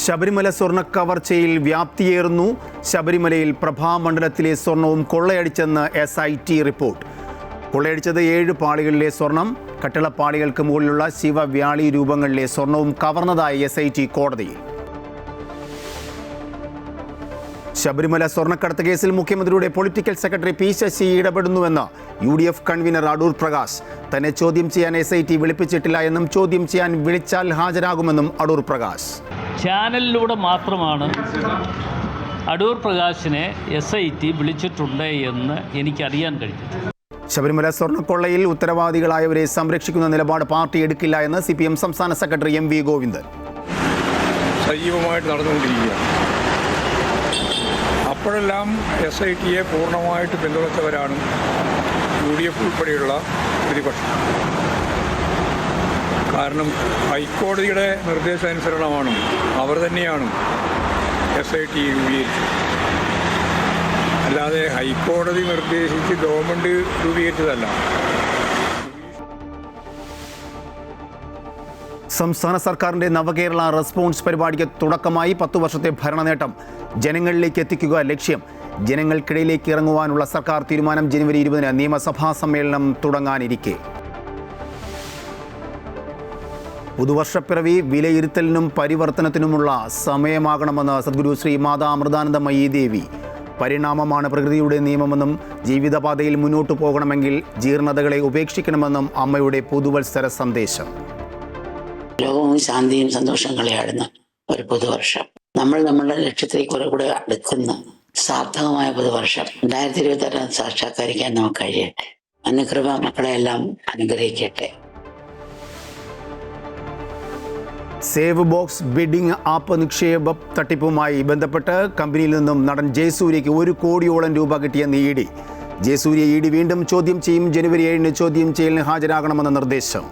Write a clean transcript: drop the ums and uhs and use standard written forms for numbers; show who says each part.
Speaker 1: ശബരിമല സ്വർണ്ണ കവർച്ചയിൽ വ്യാപ്തിയേറുന്നു. ശബരിമലയിൽ പ്രഭാമണ്ഡലത്തിലെ സ്വർണവും കൊള്ളയടിച്ചെന്ന് SIT റിപ്പോർട്ട്. കൊള്ളയടിച്ചത് 7 പാളികളിലെ സ്വർണം, കട്ടിളപ്പാളികൾക്ക് മുകളിലുള്ള ശിവവ്യാളി രൂപങ്ങളിലെ സ്വർണവും കവർന്നതായി SIT കോടതിയിൽ. ശബരിമല സ്വർണ്ണക്കടത്ത് കേസിൽ മുഖ്യമന്ത്രിയുടെ പൊളിറ്റിക്കൽ സെക്രട്ടറി P. ശശി ഇടപെടുന്നുവെന്ന് UDF കൺവീനർ അടൂർ പ്രകാശ്. തന്നെ ചോദ്യം ചെയ്യാൻ SIT വിളിപ്പിച്ചിട്ടില്ല എന്നും ചോദ്യം ചെയ്യാൻ വിളിച്ചാൽ ഹാജരാകുമെന്നും അടൂർ പ്രകാശ്.
Speaker 2: ചാനലിലൂടെ മാത്രമാണ് അടൂർ പ്രകാശിനെ SIT വിളിച്ചിട്ടുണ്ട് എന്ന് എനിക്കറിയാൻ കഴിഞ്ഞിട്ടുണ്ട്.
Speaker 1: ശബരിമല സ്വർണ്ണക്കൊള്ളയിൽ ഉത്തരവാദികളായവരെ സംരക്ഷിക്കുന്ന നിലപാട് പാർട്ടി എടുക്കില്ല എന്ന് CPM സംസ്ഥാന സെക്രട്ടറി MV ഗോവിന്ദൻ.
Speaker 3: സജീവമായിട്ട് നടന്നുകൊണ്ടിരിക്കുകയാണ്. അപ്പോഴെല്ലാം SITയെ പൂർണ്ണമായിട്ട് പിന്തുണച്ചവരാണ് UDF ഉൾപ്പെടെയുള്ള പ്രതിപക്ഷം. കാരണം ഹൈക്കോടതിയുടെ നിർദ്ദേശാനുസരണമാണ് അവർ തന്നെയാണ് SIT രൂപീകരിച്ചത്. അല്ലാതെ ഹൈക്കോടതി നിർദ്ദേശിച്ച് ഗവൺമെൻറ് രൂപീകരിച്ചതല്ല.
Speaker 1: സംസ്ഥാന സർക്കാരിൻ്റെ നവകേരള റെസ്പോൺസ് പരിപാടിക്ക് തുടക്കമായി. 10 വർഷത്തെ ഭരണനേട്ടം ജനങ്ങളിലേക്ക് എത്തിക്കുക ലക്ഷ്യം. ജനങ്ങൾക്കിടയിലേക്ക് ഇറങ്ങുവാനുള്ള സർക്കാർ തീരുമാനം ജനുവരി 20-ന് നിയമസഭാ സമ്മേളനം തുടങ്ങാനിരിക്കെ. പുതുവർഷപ്പിറവി വിലയിരുത്തലിനും പരിവർത്തനത്തിനുമുള്ള സമയമാകണമെന്ന് സദ്ഗുരു ശ്രീ മാതാ അമൃതാനന്ദമയി ദേവി. പരിണാമമാണ് പ്രകൃതിയുടെ നിയമമെന്നും ജീവിതപാതയിൽ മുന്നോട്ടു പോകണമെങ്കിൽ ജീർണതകളെ ഉപേക്ഷിക്കണമെന്നും അമ്മയുടെ പുതുവത്സര സന്ദേശം.
Speaker 4: ലോകവും ശാന്തിയും സന്തോഷം കളിയാടുന്ന ഒരു പുതുവർഷം. നമ്മൾ നമ്മളുടെ ലക്ഷ്യത്തിലേക്ക് കുറെ കൂടെ അടുക്കുന്ന സാർത്ഥകമായ പുതുവർഷം 2026 സാക്ഷാത്കരിക്കാൻ നമുക്ക് കഴിയട്ടെ. അനുകൃപ മക്കളെല്ലാം അനുഗ്രഹിക്കട്ടെ.
Speaker 1: സേവ് ബോക്സ് ബിഡിംഗ് ആപ്പ് നിക്ഷേപ തട്ടിപ്പുമായി ബന്ധപ്പെട്ട് കമ്പനിയിൽ നിന്നും നടൻ ജയസൂര്യയ്ക്ക് 1 കോടിയോളം രൂപ കിട്ടിയെന്ന് ED. ജയസൂര്യ ED വീണ്ടും ചോദ്യം ചെയ്യും. ജനുവരി 7-ന് ചോദ്യം ചെയ്യലിന് ഹാജരാകണമെന്ന നിർദ്ദേശം.